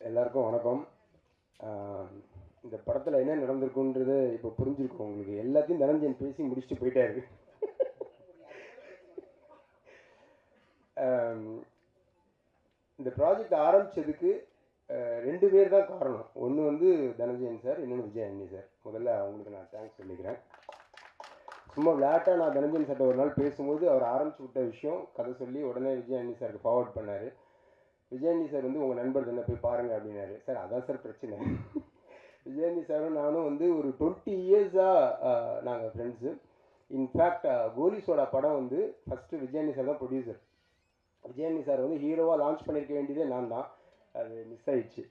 எல்லாருக்கும் வணக்கம். இந்த படத்தில் என்ன நடந்திருக்குன்றது இப்போ புரிஞ்சிருக்கும் உங்களுக்கு. எல்லாத்தையும் தனஞ்சயன் பேசி முடிச்சுட்டு போயிட்டாரு. இந்த ப்ராஜெக்ட் ஆரம்பித்ததுக்கு 2 பேர் தான் காரணம். ஒன்று வந்து தனஞ்சயன் சார், இன்னொன்று விஜய் அண்ணி சார். முதல்ல அவங்களுக்கு நான் தேங்க்ஸ் சொல்லிக்கிறேன். சும்மா விளையாட்டாக நான் தனஞ்சயன் சார்ட்ட ஒரு நாள் பேசும்போது அவர் ஆரம்பிச்சு விட்ட விஷயம் கதை சொல்லி உடனே விஜய் அண்ணி சாருக்கு ஃபார்வர்ட் பண்ணார். விஜயந்தி சார் வந்து உங்கள் நண்பர் தானே போய் பாருங்கள் அப்படின்னாரு. சார் அதான் சார் பிரச்சனை. விஜயந்தி சாரும் நானும் வந்து ஒரு 20 இயர்ஸாக நாங்கள் ஃப்ரெண்ட்ஸு. இன்ஃபேக்ட் கோலி சோடா படம் வந்து ஃபஸ்ட்டு விஜயந்தி சார் தான் ப்ரொடியூசர். விஜயந்தி சார் வந்து ஹீரோவாக லான்ச் பண்ணியிருக்க வேண்டியதே நான் தான், அது மிஸ் ஆயிடுச்சு.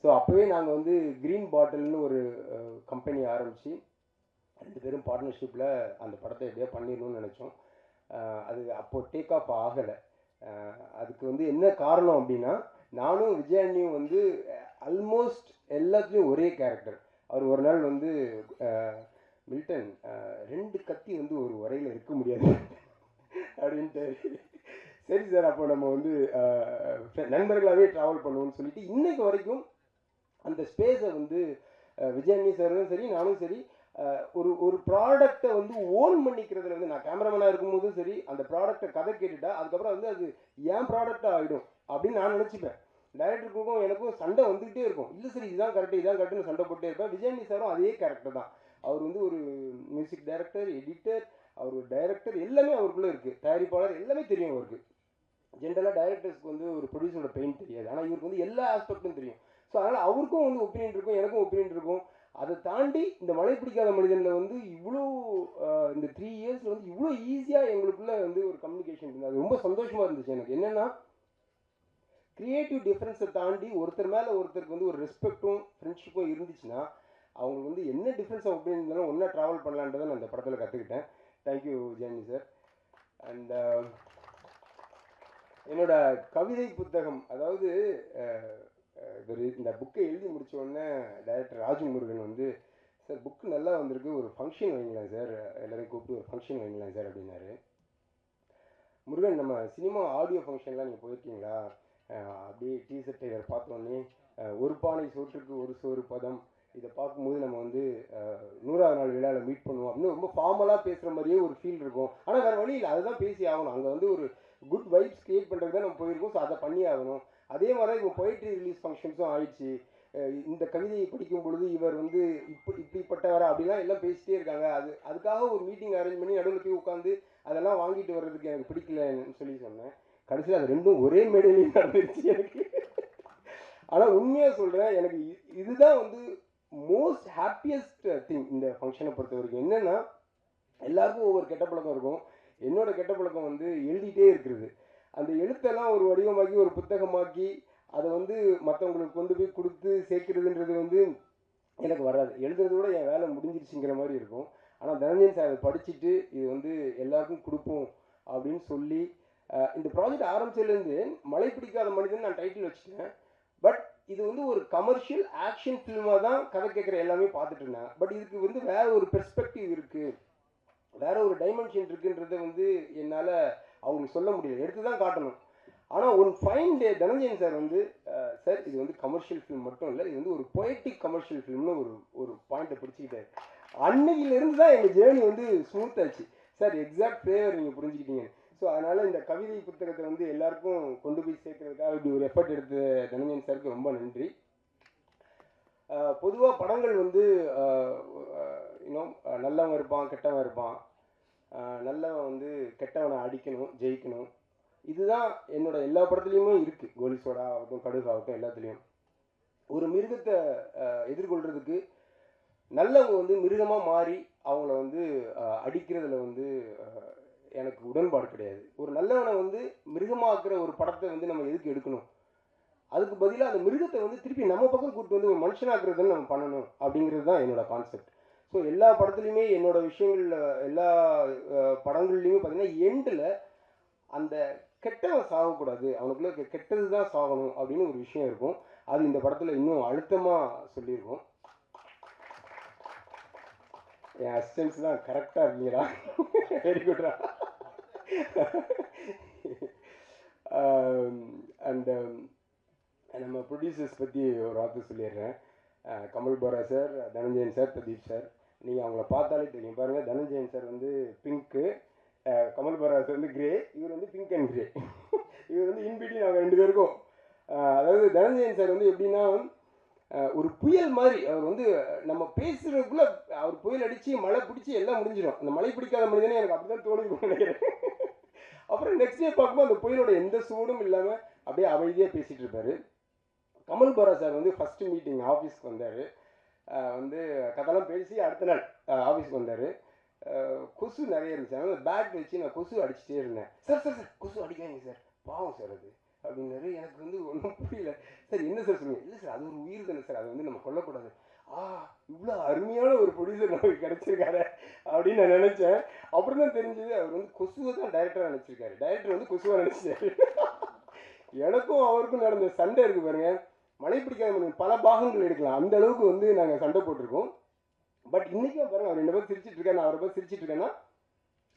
ஸோ அப்போவே நாங்கள் வந்து க்ரீன் பாட்டில்னு ஒரு கம்பெனி ஆரம்பித்து 2 பேரும் பார்ட்னர்ஷிப்பில் அந்த படத்தை எப்படியோ பண்ணிடணும்னு நினச்சோம். அது அப்போது டேக் ஆஃப் ஆகலை. அதுக்கு வந்து என்ன காரணம் அப்படின்னா, நானும் விஜயண்ணியும் வந்து ஆல்மோஸ்ட் எல்லாத்துலேயும் ஒரே கேரக்டர். அவர் ஒரு நாள் வந்து மில்டன் 2 கத்தி வந்து ஒரு உரையில் இருக்க முடியாது அப்படின்ட்டு. சரி சார், அப்போ நம்ம வந்து நண்பர்களாகவே ட்ராவல் பண்ணுவோம்னு சொல்லிட்டு இன்னைக்கு வரைக்கும் அந்த ஸ்பேஸை வந்து விஜயண்ணி சாரும் சரி நானும் சரி ஒரு ஒரு ப்ராடக்டை வந்து ஓன் பண்ணிக்கிறதுல வந்து நான் கேமராமேனாக இருக்கும்போதும் சரி அந்த ப்ராடக்டை கதை கேட்டுட்டா அதுக்கப்புறம் வந்து அது ஏன் ப்ராடக்டாக ஆகிடும் அப்படின்னு நான் நினச்சிப்பேன். டைரக்டருக்கும் எனக்கும் சண்டை வந்துக்கிட்டே இருக்கும். இல்லை சரி இதுதான் கரெக்டு இதுதான் கரெக்டுன்னு சண்டை போட்டே இருப்பேன். விஜயண்ணி சாரும் அதே கேரக்டர் தான். அவர் வந்து ஒரு மியூசிக் டைரக்டர், எடிட்டர், அவர் ஒரு டைரக்டர், எல்லாமே அவருக்குள்ளே இருக்குது. தயாரிப்பாளர் எல்லாமே தெரியும் அவருக்கு. ஜென்ரலாக டைரக்டர்ஸ்க்கு வந்து ஒரு ப்ரொடியூசரோட பெயின் தெரியாது, ஆனால் இவருக்கு வந்து எல்லா ஆஸ்பெக்டும் தெரியும். ஸோ அதனால் அவருக்கும் வந்து ஒப்பீனியன் இருக்கும், எனக்கும் ஒப்பீனியன் இருக்கும். அதை தாண்டி இந்த மழை பிடிக்காத மனிதனில் வந்து இவ்வளோ இந்த 3 இயர்ஸில் வந்து இவ்வளோ ஈஸியாக எங்களுக்குள்ளே வந்து ஒரு கம்யூனிகேஷன் இருந்தது. அது ரொம்ப சந்தோஷமாக இருந்துச்சு எனக்கு. என்னென்னா க்ரியேட்டிவ் டிஃப்ரென்ஸை தாண்டி ஒருத்தர் மேலே ஒருத்தருக்கு வந்து ஒரு ரெஸ்பெக்டும் ஃப்ரெண்ட்ஷிப்பும் இருந்துச்சுன்னா அவங்களுக்கு வந்து என்ன டிஃப்ரென்ஸ் ஒப்பீனியன் இருந்தாலும் ஒன்றா ட்ராவல் பண்ணலான்றதை நான் இந்த படத்தில் கற்றுக்கிட்டேன். Thank you Jayanthi sir. அண்ட் என்னோட கவிதை புத்தகம், அதாவது இந்த புக்கை எழுதி முடித்த உடனே டைரக்டர் ராஜமுருகன் வந்து சார் புக்கு நல்லா வந்திருக்கு, ஒரு ஃபங்க்ஷன் வைங்களேன் சார், எல்லோரையும் கூப்பிட்டு ஒரு ஃபங்க்ஷன் வைங்களேன் சார் அப்படின்னாரு. முருகன், நம்ம சினிமா ஆடியோ ஃபங்க்ஷன்லாம் நீங்கள் போயிருக்கீங்களா? அப்படியே டீசர்ட் ட்ரெய்லர் பார்த்தோன்னே ஒரு பானை சோற்றுக்கு ஒரு சோறு பதம், இதை பார்க்கும்போது நம்ம வந்து 100ஆவது நாள் விழாவில் மீட் பண்ணுவோம் அப்படின்னு ரொம்ப ஃபார்மலாக பேசுகிற மாதிரியே ஒரு ஃபீல் இருக்கும். ஆனால் வேறு வழி இல்லை, அதுதான் பேசி ஆகணும். அங்கே வந்து ஒரு குட் வைப்ஸ் கிரியேட் பண்ணுறது தான் நம்ம போயிருக்கோம். ஸோ அதை பண்ணி ஆகணும். அதே மாதிரி இப்போ போயிட்ரி ரிலீஸ் ஃபங்க்ஷன்ஸும் ஆயிடுச்சு. இந்த கவிதையை படிக்கும் பொழுது இவர் வந்து இப்படிப்பட்டவரா அப்படிலாம் எல்லாம் பேசிட்டே இருக்காங்க. அதுக்காக ஒரு மீட்டிங் அரேஞ்ச் பண்ணி நடுவில் போய் உட்காந்து அதெல்லாம் வாங்கிட்டு வர்றதுக்கு எனக்கு பிடிக்கலன்னு சொல்லி சொன்னேன். கடைசியில் அது ரெண்டும் ஒரே மேடையிலையும் நடந்துருச்சு எனக்கு. ஆனால் உண்மையாக சொல்கிறேன், எனக்கு இதுதான் வந்து மோஸ்ட் ஹாப்பியஸ்ட் திங் இந்த ஃபங்க்ஷனை பொறுத்த வரைக்கும். என்னென்னா எல்லாருக்கும் ஒவ்வொரு கெட்ட பழக்கம் இருக்கும். என்னோட கெட்ட பழக்கம் வந்து எழுதிட்டே இருக்கிறது. அந்த எழுத்தெல்லாம் ஒரு வடிவமாக்கி ஒரு புத்தகமாக்கி அதை வந்து மற்றவங்களுக்கு கொண்டு போய் கொடுத்து சேர்க்கிறதுன்றது வந்து எனக்கு வராது. எழுதுறத விட என் வேலை முடிஞ்சிருச்சுங்கிற மாதிரி இருக்கும். ஆனால் தனஞ்சயன் சார் அதை படிச்சுட்டு இது வந்து எல்லாருக்கும் கொடுப்போம் அப்படின்னு சொல்லி இந்த ப்ராஜெக்ட் ஆரம்பிச்சதுலேருந்து மழை பிடிக்காத மனிதன் நான் டைட்டில் வச்சுட்டேன். பட் இது வந்து ஒரு கமர்ஷியல் ஆக்ஷன் ஃபில்மாக தான் கதை கேட்குற எல்லாமே பார்த்துட்டு இருந்தேன். பட் இதுக்கு வந்து வேற ஒரு பெர்ஸ்பெக்டிவ் இருக்குது, வேற ஒரு டைமென்ஷன் இருக்குன்றதை வந்து என்னால் அவங்களுக்கு சொல்ல முடியல, எடுத்து தான் காட்டணும். ஆனால் one fine day Dhananjayan sir வந்து சார் இது வந்து கமர்ஷியல் ஃபிலிம் மட்டும் இல்லை, இது வந்து ஒரு பொயட்டிக் கமர்ஷியல் ஃபிலிம்னு ஒரு பாயிண்ட்டை பிடிச்சிக்கிட்டாரு. அன்னையிலேருந்து தான் எங்கள் ஜேர்னி வந்து ஸ்மூத் ஆச்சு. சார் எக்ஸாக்ட் ஃப்ளேவர் நீங்கள் புரிஞ்சுக்கிட்டீங்க. ஸோ அதனால் இந்த கவிதை புத்தகத்தை வந்து எல்லாருக்கும் கொண்டு போய் சேர்க்கறதுக்காக இப்படி ஒரு எஃபர்ட் எடுத்த தனஞ்சயன் சாருக்கு ரொம்ப நன்றி. பொதுவாக படங்கள் வந்து இன்னும் நல்லவன் இருப்பான், கெட்டவன் இருப்பான். நல்லவன் வந்து கெட்டவனை அடிக்கணும், ஜெயிக்கணும். இதுதான் என்னோட எல்லா படத்துலையுமே இருக்குது. கோலி சோடா ஆகட்டும், கடுகு ஆகட்டும், எல்லாத்துலேயும் ஒரு மிருகத்தை எதிர்கொள்கிறதுக்கு நல்லவங்க வந்து மிருகமாக மாறி அவங்கள வந்து அடிக்கிறதுல வந்து எனக்கு உடன்பாடு கிடையாது. ஒரு நல்லவனை வந்து மிருகமாக்குற ஒரு படத்தை வந்து நம்ம எதுக்கு எடுக்கணும்? அதுக்கு பதிலாக அந்த மிருகத்தை வந்து திருப்பி நம்ம பக்கம் கூப்பிட்டு வந்து ஒரு மனுஷனாக்குறதுன்னு நம்ம பண்ணணும் அப்படிங்கிறது தான் என்னோட கான்செப்ட். ஸோ எல்லா படத்துலையுமே என்னோட விஷயங்களில் எல்லா படங்கள்லையுமே பார்த்தீங்கன்னா எண்டில் அந்த கெட்டவன் சாகக்கூடாது, அவனுக்குள்ள கெட்டது தான் சாகணும் அப்படின்னு ஒரு விஷயம் இருக்கும். அது இந்த படத்தில் இன்னும் அழுத்தமாக சொல்லியிருக்கோம். என் அசிஸ்டன்ஸ் தான் கரெக்டாக இருக்கீங்களா? வெரி குட்ரா. அண்ட் நம்ம ப்ரொடியூசர்ஸ் பற்றி ஒரு வார்த்தை சொல்லிடுறேன். Kamal Bora sir, Dhananjayan sir, Pradeep sir. நீங்கள் அவங்கள பார்த்தாலே தெரியும். பாருங்கள், தனஞ்சயன் சார் வந்து பிங்க்கு, கமல் போரா சார் வந்து கிரே, இவர் வந்து பிங்க் அண்ட் கிரே. இவர் வந்து இன்பிட்வீன் அவங்க 2 பேருக்கும். அதாவது தனஞ்சயன் சார் வந்து எப்படின்னா ஒரு புயல் மாதிரி. அவர் வந்து நம்ம பேசுகிறதுக்குள்ளே அவர் புயல் அடித்து மழை பிடிச்சி எல்லாம் முடிஞ்சிடும். அந்த மழை பிடிக்காத மனிதனே எனக்கு அப்படி தான் தோணுதுன்னு நினைக்கிறேன். அப்புறம் நெக்ஸ்ட் டே பார்க்கும்போது அந்த புயலோட எந்த சூடும் இல்லாமல் அப்படியே அமைதியாக பேசிகிட்டு இருப்பார். கமல் போரா சார் வந்து ஃபஸ்ட்டு மீட்டிங் ஆஃபீஸ்க்கு வந்தார். வந்து கதைலாம் பேசி அடுத்த நாள் ஆஃபீஸ்க்கு வந்தார். கொசு நிறைய இருந்துச்சு. அதனால் பேட் வச்சு நான் கொசு அடிச்சுட்டே இருந்தேன். சார் சார் சார் கொசு அடிக்காதீங்க சார், பாவம் சார் அது அப்படின்னாரு. எனக்கு வந்து ஒன்றும் புரியல. சார் என்ன சார் சொல்லுங்கள்? இல்லை சார், அது ஒரு உயிர் தானே சார், அதை வந்து நம்ம கொல்லக்கூடாது. இவ்வளோ அருமையான ஒரு ப்ரொடியூசர் நமக்கு கிடச்சிருக்காரு அப்படின்னு நான் நினச்சேன். அப்புறம் தான் தெரிஞ்சது அவர் வந்து கொசுவை தான் டைரக்டராக நினச்சிருக்காரு. டைரக்டர் வந்து கொசுவாக நினச்சிட்டாரு. எனக்கும் அவருக்கும் நடந்த சண்டை இருக்குது பாருங்க. மழை பிடிக்காத பல பாகங்கள் எடுக்கலாம், அந்த அளவுக்கு வந்து நாங்கள் சண்டை போட்டிருக்கோம். பட் இன்றைக்கும் பாருங்கள், அவர் 2 பேரும் சிரிச்சிட்டு இருக்கேன், நான் அவரை பேர் சிரிச்சிட்டு இருக்கேன்னா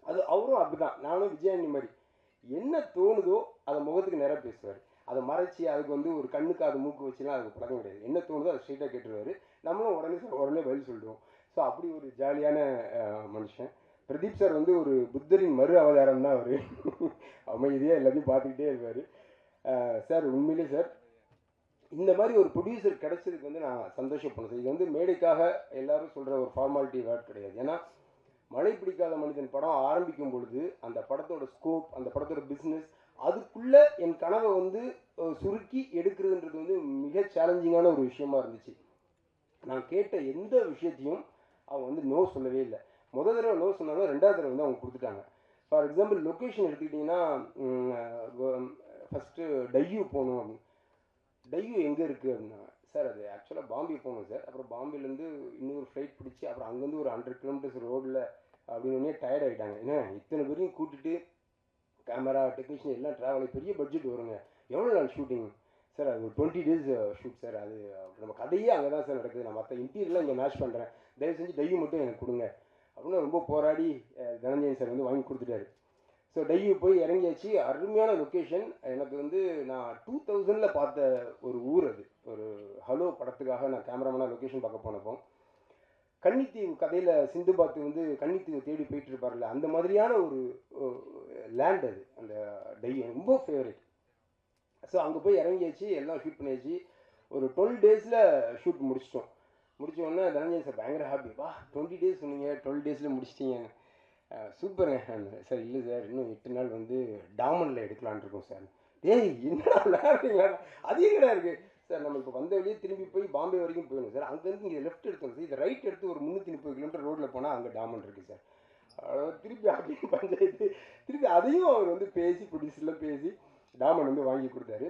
அது அவரும் அப்படி தான். நானும் விஜயாண்டி மாதிரி என்ன தோணுதோ அதை முகத்துக்கு நேராக பேசுவார். அதை மறைச்சி அதுக்கு வந்து ஒரு கண்ணுக்கு அது மூக்கு வச்சுலாம் அதுக்கு பழக்கம் கிடையாது. என்ன தோணுதோ அதை ஸ்ட்ரெயிட்டாக கேட்டுருவார். நம்மளும் உடனே பதில் சொல்லிடுவோம். ஸோ அப்படி ஒரு ஜாலியான மனுஷன். பிரதீப் சார் வந்து ஒரு புத்தரின் மறு அவதாரம் தான். அவர் அமைதியாக எல்லாத்தையும் பார்த்துக்கிட்டே இருப்பார். சார் உண்மையிலே சார் இந்த மாதிரி ஒரு ப்ரொடியூசர் கிடைச்சதுக்கு வந்து நான் சந்தோஷப்படணும் சார். இது வந்து மேடைக்காக எல்லாரும் சொல்கிற ஒரு ஃபார்மாலிட்டி வேர்ட் கிடையாது. ஏன்னா மழை பிடிக்காத மனிதன் படம் ஆரம்பிக்கும் பொழுது அந்த படத்தோட ஸ்கோப், அந்த படத்தோட பிஸ்னஸ், அதுக்குள்ளே என் கனவை வந்து சுருக்கி எடுக்கிறதுன்றது வந்து மிக சேலஞ்சிங்கான ஒரு விஷயமா இருந்துச்சு. நான் கேட்ட எந்த விஷயத்தையும் அவங்க வந்து நோ சொல்லவே இல்லை. முதல் தடவை நோ சொன்னாலும் 2வது தடவை வந்து அவங்க கொடுத்துட்டாங்க. ஃபார் எக்ஸாம்பிள் லொக்கேஷன் எடுத்துக்கிட்டிங்கன்னா, ஃபஸ்ட்டு டையூ போகணும் அப்படின்னு. டையூ எங்கே இருக்குது அப்படின்னா, சார் அது ஆக்சுவலாக பாம்பே போகணும் சார். அப்புறம் பாம்பேலேருந்து இன்னொரு ஃப்ளைட் பிடிச்சி அப்புறம் அங்கேருந்து ஒரு 100 கிலோமீட்டர்ஸ் ரோடில் அப்படின்னு டயர்ட் ஆகிட்டாங்க. ஏன்னா இத்தனை பேரையும் கூட்டிட்டு கேமரா டெக்னீஷியன் எல்லாம் ட்ராவல், பெரிய பட்ஜெட் வருங்க. எவ்வளோ நாள் ஷூட்டிங் சார்? அது ஒரு 20 days ஷூட் சார். அது நம்ம கதையே அங்கே தான் சார் நடக்குது. நான் மற்ற இன்டீரியர்லாம் இங்கே மேட்ச் பண்ணுறேன், தயவு செஞ்சு டையூ மட்டும் எனக்கு கொடுங்க அப்படின்னு ரொம்ப போராடி தனஞ்சயன் சார் வந்து வாங்கி கொடுத்துட்டாரு. ஸோ டையூ போய் இறங்கியாச்சு. அருமையான லொக்கேஷன். எனக்கு வந்து நான் 2000 பார்த்த ஒரு ஊர் அது. ஒரு ஹலோ படத்துக்காக நான் கேமராமேனாக லொக்கேஷன் பார்க்க போனப்போ, கன்னித்தீவு கதையில் சிந்துபாத்து வந்து கன்னித்தீவு தேடி போயிட்டு இருப்பார்ல, அந்த மாதிரியான ஒரு லேண்ட் அது. அந்த டையூ ரொம்ப ஃபேவரட். ஸோ அங்கே போய் இறங்கியாச்சு, எல்லாம் ஷூட் பண்ணியாச்சு. ஒரு 12 days ஷூட் முடிச்சிட்டோம். முடிச்சோடனே தனஞ்சயன் சார் பயங்கர ஹாப்பி. 20 days சொன்னீங்க, 12 days முடிச்சிட்டீங்க, சூப்பருங்க சார். இல்லை சார், இன்னும் 8 நாள் வந்து டாமனில் எடுக்கலான் இருக்கோம் சார். டேய் என்னடா விளையாடுறீங்களா? அது எங்கடா இருக்குது சார்? நம்ம இப்போ வந்த வழியே திரும்பி போய் பாம்பே வரைக்கும் போயிடணும் சார். அங்கேருந்து இங்கே லெஃப்ட் எடுத்தோம் சார், இதை ரைட் எடுத்து ஒரு 330 கிலோமீட்டர் ரோட்டில் போனால் அங்கே டாமன் இருக்குது சார். திருப்பி அப்படின்னு பஞ்சாயத்து, திருப்பி அதையும் அவர் வந்து பேசி ப்ரொடியூசர்லாம் பேசி டாமன் வந்து வாங்கி கொடுத்தாரு.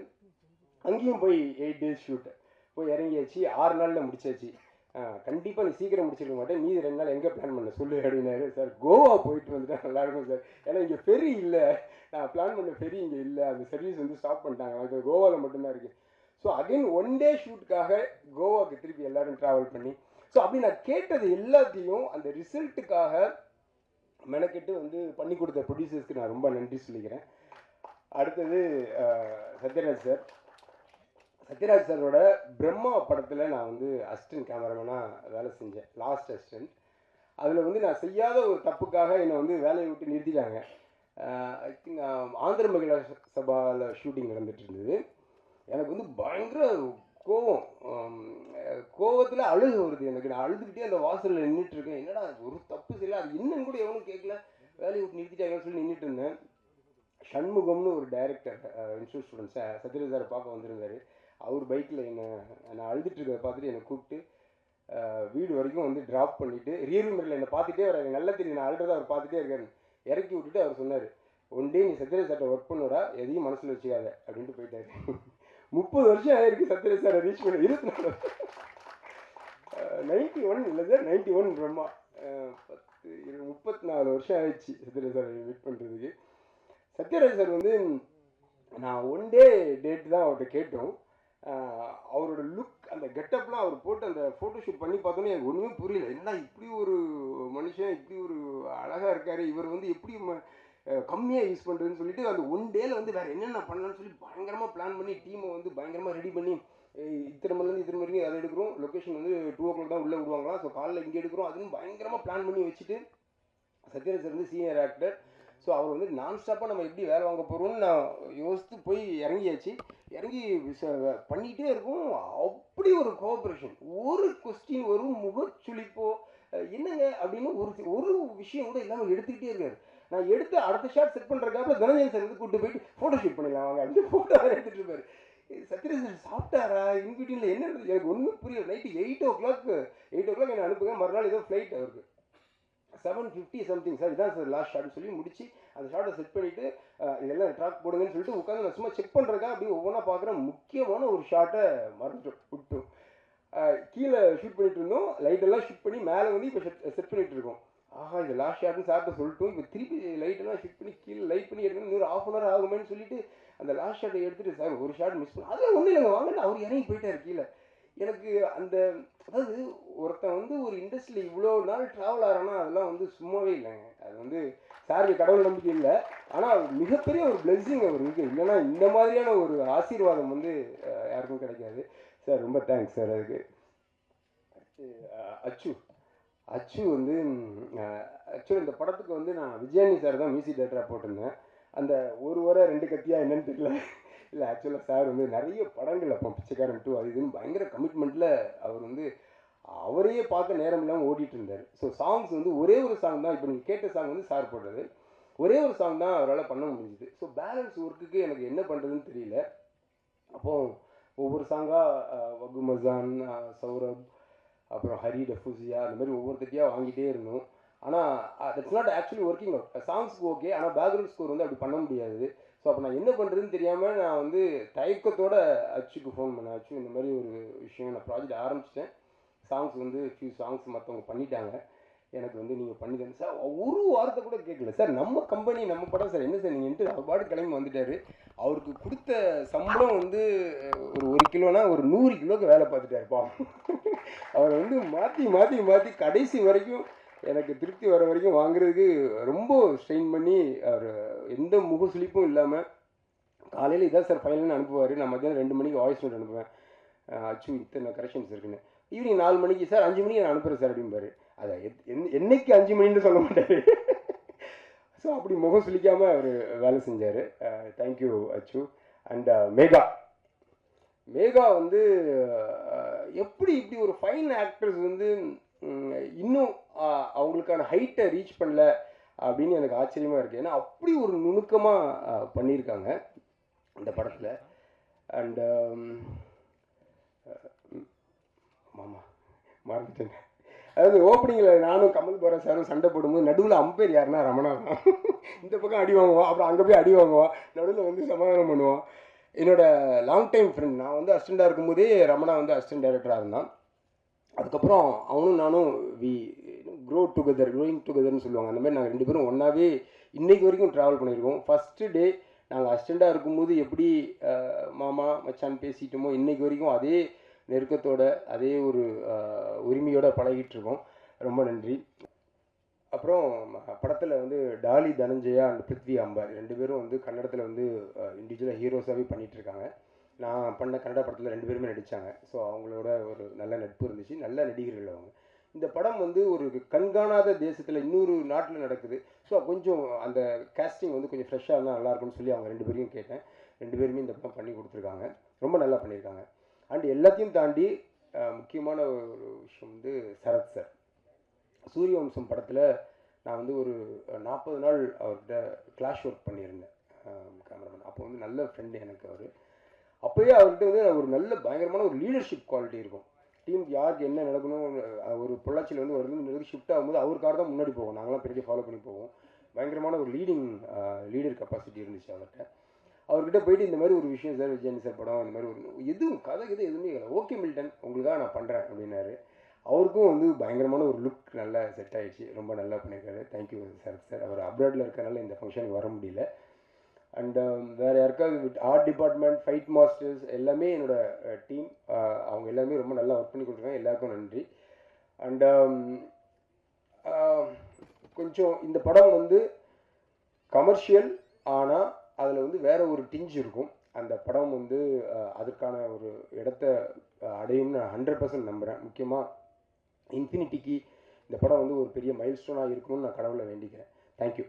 அங்கேயும் போய் 8 days ஷூட்டு போய் இறங்கியாச்சு. 6 நாளில் முடிச்சாச்சு. கண்டிப்பாக நீ சீக்கிரம் முடிச்சிருக்க மாட்டேன், மீதி 2 நாள் எங்கே பிளான் பண்ண சொல்லு அப்படின்னாரு. சார் கோவா போயிட்டு வந்துட்டா நல்லாயிருக்கும் சார், ஏன்னா இங்கே ஃபெரி இல்லை, நான் பிளான் பண்ண ஃபெரி இங்கே இல்லை, அந்த சர்வீஸ் வந்து ஸ்டாப் பண்ணிட்டாங்க, இப்போ கோவாவில் மட்டும்தான் இருக்குது. ஸோ அகைன் 1 day ஷூட்டுக்காக கோவாவுக்கு திருப்பி எல்லோரும் ட்ராவல் பண்ணி, ஸோ அப்படி நான் கேட்டது எல்லாத்தையும் அந்த ரிசல்ட்டுக்காக மெனக்கெட்டு வந்து பண்ணி கொடுத்த ப்ரொடியூசர்ஸ்க்கு நான் ரொம்ப நன்றி சொல்லிக்கிறேன். அடுத்தது சத்யராஜ் சார். சத்யராஜ் சாரோட பிரம்மா படத்தில் நான் வந்து அசிஸ்டன்ட் கேமராமேனாக வேலை செஞ்சேன், லாஸ்ட் அசிஸ்டன்ட். அதில் வந்து நான் செய்யாத ஒரு தப்புக்காக என்னை வந்து வேலையை விட்டு நிறுத்திட்டாங்க. ஐ திங்க் ஆந்திர மகிழா சபாவில் ஷூட்டிங் நடந்துகிட்டு இருந்தது. எனக்கு வந்து பயங்கர கோவம், கோவத்தில் அழுக வருது எனக்கு. நான் அழுதுகிட்டே அந்த வாசலில் நின்றுட்டுருக்கேன். என்னடா ஒரு தப்பு செய்யல, அது என்னன்னு கூட எவனும் கேட்கல, வேலையை விட்டு நிறுத்திட்டாங்கன்னு சொல்லி நின்றுட்டு இருந்தேன். ஷண்முகம்னு ஒரு director, institute students, Sathyaraj sir பார்க்க வந்திருந்தார். அவர் பைக்கில் நான் அழுதுட்டு இருக்கிறத பார்த்துட்டு என்னை கூப்பிட்டு வீடு வரைக்கும் வந்து ட்ராப் பண்ணிவிட்டு ரியர்வியூ மிரரில் என்னை பார்த்துட்டே வர, எனக்கு நல்லா தெரியும் நான் அழுறதை அவர் பார்த்துட்டே இருக்காரு. இறக்கி விட்டுட்டு அவர் சொன்னார், ஒன் டே நீ சத்யராஜ் சார்ட்ட ஒர்க் பண்ணோடா, எதையும் மனசில் வச்சுக்காத அப்படின்ட்டு போயிட்டாரு. 30 வருஷம் ஆயிருக்கு சத்யராஜ் சாரை ரீச் பண்ண. 91 இல்லை சார், 91 பிரம்மா 34 வருஷம் ஆயிடுச்சு சத்யராஜ் சாரை மீட் பண்ணுறதுக்கு. சத்யராஜ் சார் வந்து நான் 1 day டேட் தான் அவர்கிட்ட கேட்டோம். அவரோட லுக், அந்த கெட்டப்லாம் அவர் போட்டு அந்த ஃபோட்டோஷூட் பண்ணி பார்த்தோன்னே எனக்கு ஒன்றுமே புரியல. என்னடா இப்படி ஒரு மனுஷன் இப்படி ஒரு அழகாக இருக்கார், இவர் வந்து எப்படி கம்மியாக யூஸ் பண்ணுறதுன்னு சொல்லிட்டு அந்த ஒன் டேயில் வந்து வேறு என்னென்ன பண்ணலான்னு சொல்லி பயங்கரமாக பிளான் பண்ணி டீமை வந்து பயங்கரமாக ரெடி பண்ணி இத்தனை மணிலேருந்து இத்தனை வரைக்கும் அதை எடுக்கிறோம். லொக்கேஷன் வந்து 2 o'clock தான் உள்ளே விடுவாங்களாம். ஸோ காலைல இங்கே எடுக்கிறோம். அதுன்னு பயங்கரமாக பிளான் பண்ணி வச்சுட்டு சத்யராஜ் சார் வந்து சீனியர் ஆக்டர். ஸோ அவர் வந்து நான் ஸ்டாப்பாக நம்ம எப்படி வேலை வாங்க போகிறோம்னு நான் யோசித்து போய் இறங்கியாச்சு. இறங்கி பண்ணிகிட்டே இருக்கும். அப்படி ஒரு கோஆப்ரேஷன், ஒரு கொஸ்டின், ஒரு முகச்சுளிப்போ என்னங்க அப்படின்னு ஒரு விஷயம் கூட இல்லாமல் எடுத்துக்கிட்டே இருக்காரு. நான் எடுத்து அடுத்த ஷாட் செட் பண்ணுறதுக்காக தனஞ்சயன் சார் வந்து கூப்பிட்டு போயிட்டு ஃபோட்டோ ஷூட் பண்ணிடலாம் வாங்க அப்படின்னு ஃபோட்டோ எடுத்துகிட்டு இருப்பாரு. சத்யராஜ் சார் சாப்பிட்டாரா இன்பிட்வீனில் என்ன நடந்தது எனக்கு ஒன்றும் புரியல. நைட்டு 8 o'clock என்னை அனுப்புங்க. மறுநாள் ஏதோ ஃப்ளைட் அவருக்கு 7:50 சம்திங். சார் இதான் சார் லாஸ்ட் ஷாட்னு சொல்லி முடிச்சு அந்த ஷாட்டை செட் பண்ணிவிட்டு இதெல்லாம் ட்ராக் போடுங்கன்னு சொல்லிட்டு உட்காந்து நான் சும்மா செக் பண்ணுறதுக்காக அப்படி ஒவ்வொன்றா பார்க்குறேன். முக்கியமான ஒரு ஷாட்டை விட்டோம். கீழே ஷூட் பண்ணிட்டு இருந்தோம். லைட்டெல்லாம் ஷூட் பண்ணி மேலே வந்து இப்போ செட் பண்ணிகிட்டு இருக்கோம். ஆஹா இது லாஸ்ட் ஷாட்னு சார்ட்ட சொல்லிட்டோம். இப்போ திருப்பி லைட்டெல்லாம் ஷூட் பண்ணி கீழே லைட் பண்ணி எடுக்கணும். இன்னொரு 1/2 hour ஆகுமேன்னு சொல்லிட்டு அந்த லாஸ்ட் ஷாட்டை எடுத்துகிட்டு சார் ஒரு ஷாட் மிஸ் பண்ண அதெல்லாம் ஒன்றும் இல்லைங்க வாங்கன்னு அவர் இறங்கி போயிட்டார் கீழே. எனக்கு அந்த அதாவது ஒருத்தன் வந்து ஒரு இண்டஸ்ட்ரியில் இவ்வளோ நாள் ட்ராவல் ஆகிறான்னா அதெல்லாம் வந்து சும்மாவே இல்லைங்க. அது வந்து சாருக்கு கடவுள் நம்பிக்கை இல்லை, ஆனால் மிகப்பெரிய ஒரு பிளெஸ்ஸிங் அவர் இருக்குது. இல்லைன்னா இந்த மாதிரியான ஒரு ஆசீர்வாதம் வந்து யாருக்கும் கிடைக்காது. சார் ரொம்ப தேங்க்ஸ் சார். அதுக்கு அச்சு வந்து ஆக்சுவலி இந்த படத்துக்கு வந்து நான் விஜயானி சார் தான் மியூசிக் டைரக்டராக போட்டிருந்தேன். அந்த ஒரு வரை 2 கத்தியா என்னன்னு தெரியல. இல்லை ஆக்சுவலாக சார் வந்து நிறைய படங்கள் அப்போ பிச்சைக்காரன் 2 அது இதுன்னு பயங்கர கமிட்மெண்ட்டில் அவர் வந்து அவரையே பார்க்க நேரம் இல்லாமல் ஓடிட்டு இருந்தார். ஸோ சாங்ஸ் வந்து ஒரே ஒரு சாங் தான், இப்போ நீங்கள் கேட்ட சாங் வந்து சார் போடுறது ஒரே ஒரு சாங் தான் அவரால் பண்ண முடிஞ்சுது. ஸோ பேலன்ஸ் ஒர்க்குக்கு எனக்கு என்ன பண்ணுறதுன்னு தெரியல. அப்போது ஒவ்வொரு சாங்காக வகு மசான், சௌரப், அப்புறம் ஹரி டஃபூசியா அந்த மாதிரி ஒவ்வொருத்தையாக வாங்கிட்டே இருந்தோம். ஆனால் that's not actually working out. சாங்ஸ்க்கு ஓகே, ஆனால் பேக்ரவுண்ட் ஸ்கோர் வந்து அப்படி பண்ண முடியாது. ஸோ அப்போ நான் என்ன பண்ணுறதுன்னு தெரியாமல் நான் வந்து தயக்கத்தோட அச்சுக்கு ஃபோன் பண்ணேன். அச்சு இந்த மாதிரி ஒரு விஷயம் நான் ப்ராஜெக்ட் ஆரம்பிச்சிட்டேன். சாங்ஸ் வந்து ஃபியூ சாங்ஸ் மற்றவங்க பண்ணிட்டாங்க, எனக்கு வந்து நீங்கள் பண்ணி தரேன் சார். ஒரு வார்த்தை கூட கேட்கல சார். நம்ம கம்பெனி நம்ம படம் சார் என்ன சார் நீங்கள்ட்டு அவர் பாட்டு கிளம்பி வந்துட்டார். அவருக்கு கொடுத்த சம்பளம் வந்து ஒரு கிலோனா ஒரு 100 கிலோக்கு வேலை பார்த்துட்டாருப்பா. அவர் வந்து மாற்றி மாற்றி மாற்றி கடைசி வரைக்கும் எனக்கு திருப்தி வர வரைக்கும் வாங்குறதுக்கு ரொம்ப ஸ்ட்ரெயின் பண்ணி அவர் எந்த முகசுளிப்பும் இல்லாமல் காலையில் இதான் சார் ஃபைனல்னு அனுப்புவார். நான் மத்தியானம் 2 மணிக்கு வாய்ஸ் நோட் அனுப்புவேன். அச்சு இத்தனை கரெக்ஷன்ஸ் இருக்குன்னு. ஈவினிங் 4 மணிக்கு சார் 5 மணிக்கு நான் அனுப்புகிறேன் சார் அப்படிம்பாரு. அதை என்னைக்கு 5 மணின்னு சொல்ல மாட்டார். ஸோ அப்படி முகம் சுளிக்காமல் அவர் வேலை செஞ்சார். தேங்க்யூ அச்சு. அண்ட் மேகா வந்து எப்படி இப்படி ஒரு ஃபைன் ஆக்டர்ஸ் வந்து இன்னும் அவங்களுக்கான ஹைட்டை ரீச் பண்ணல அப்படின்னு எனக்கு ஆச்சரியமாக இருக்குது. ஏன்னா அப்படி ஒரு நுணுக்கமாக பண்ணியிருக்காங்க இந்த படத்தில். அண்ட் மாமா மறந்துட்டேங்க. அதாவது ஓப்பனிங்கில் நானும் கமல் போகிற சாரும் சண்டை போடும்போது நடுவில் அம்பேர் யாருன்னா ரமணா தான். இந்த பக்கம் அடி வாங்குவான், அப்புறம் அங்கே போய் அடி வாங்குவான், நடுவில் வந்து சமாதானம் பண்ணுவான். என்னோடய லாங் டைம் ஃப்ரெண்ட். நான் வந்து அசிஸ்டண்டாக இருக்கும்போதே ரமணா வந்து அசிஸ்டன்ட் டைரக்டராக இருந்தான். அதுக்கப்புறம் அவனும் நானும் க்ரோயிங் டுகெதர்னு சொல்லுவாங்க. அந்த மாதிரி நாங்கள் 2 பேரும் ஒன்றாவே இன்றைக்கு வரைக்கும் ட்ராவல் பண்ணியிருக்கோம். ஃபஸ்ட்டு டே நாங்கள் அசிஸ்டண்ட்டாக இருக்கும்போது எப்படி மாமா மச்சான் பேசிட்டோமோ இன்றைக்கு வரைக்கும் அதே நெருக்கத்தோட அதே ஒரு உரிமையோடு பழகிட்டுருக்கோம். ரொம்ப நன்றி. அப்புறம் படத்தில் வந்து டாலி தனஞ்சயா அண்ட் பிருத்வி அம்பார் 2 பேரும் வந்து கன்னடத்தில் வந்து இண்டிவிஜுவலாக ஹீரோஸாகவே பண்ணிகிட்ருக்காங்க. நான் பண்ண கன்னட படத்தில் 2 பேருமே நடித்தாங்க. ஸோ அவங்களோட ஒரு நல்ல நட்பு இருந்துச்சு. நல்ல நடிகர்கள் அவங்க. இந்த படம் வந்து ஒரு கண்காணாத தேசத்தில் இன்னொரு நாட்டில் நடக்குது. ஸோ கொஞ்சம் அந்த கேஸ்டிங் வந்து கொஞ்சம் ஃப்ரெஷ்ஷாக இருந்தால் நல்லாயிருக்கும்னு சொல்லி அவங்க 2 பேரையும் கேட்டேன். 2 பேருமே இந்த படம் பண்ணி கொடுத்துருக்காங்க. ரொம்ப நல்லா பண்ணியிருக்காங்க. அண்ட் எல்லாத்தையும் தாண்டி முக்கியமான ஒரு விஷயம் வந்து சரத் சார். சூரியவம்சம் படத்தில் நான் வந்து ஒரு 40 நாள் அவர்கிட்ட கிளாஷ் ஒர்க் பண்ணியிருந்தேன் கேமராமேன். அப்போ வந்து நல்ல ஃப்ரெண்டு எனக்கு அவர். அப்போயே அவர்கிட்ட வந்து ஒரு நல்ல பயங்கரமான ஒரு லீடர்ஷிப் குவாலிட்டி இருக்கும். டீமுக்கு யாருக்கு என்ன நடக்கணும், ஒரு பொள்ளாச்சியில் வந்து ஒரு ஷிஃப்ட் ஆகும்போது அவருக்காக தான் முன்னாடி போவோம். நாங்களாம் பெரிய ஃபாலோ பண்ணி போவோம். பயங்கரமான ஒரு லீடர் கெப்பாசிட்டி இருந்துச்சு அவர்கிட்ட. அவர்கிட்ட போயிட்டு இந்த மாதிரி ஒரு விஷயம் சார், விஜயன் சார் படம் இந்த மாதிரி ஒரு எதுவும் கதை எதுவுமே இல்லை, ஓகே மில்டன் உங்களுக்காக நான் பண்ணுறேன் அப்படின்னாரு. அவருக்கும் வந்து பயங்கரமான ஒரு லுக் நல்லா செட் ஆகிடுச்சு. ரொம்ப நல்லா பண்ணியிருக்காரு. Thank you sir. அவர் அப்ராடில் இருக்கிறனால இந்த ஃபங்க்ஷனுக்கு வர முடியல. அண்ட் வேறு யாருக்காவது ஆர்ட் டிபார்ட்மெண்ட், ஃபைட் மாஸ்டர்ஸ் எல்லாமே என்னோடய டீம். அவங்க எல்லாமே ரொம்ப நல்லா ஒர்க் பண்ணி கொடுத்துருக்காங்க. எல்லாருக்கும் நன்றி. அண்ட் கொஞ்சம் இந்த படம் வந்து கமர்ஷியல் ஆனால் அதில் வந்து வேறு ஒரு டிஞ்ச் இருக்கும். அந்த படம் வந்து அதற்கான ஒரு இடத்த அடையும்னு நான் 100% நம்புகிறேன். முக்கியமாக இன்ஃபினிட்டிக்கு இந்த படம் வந்து ஒரு பெரிய மைல்ஸ்டோனாக இருக்கணும்னு நான் கடவுளை வேண்டிக்கிறேன். தேங்க்யூ.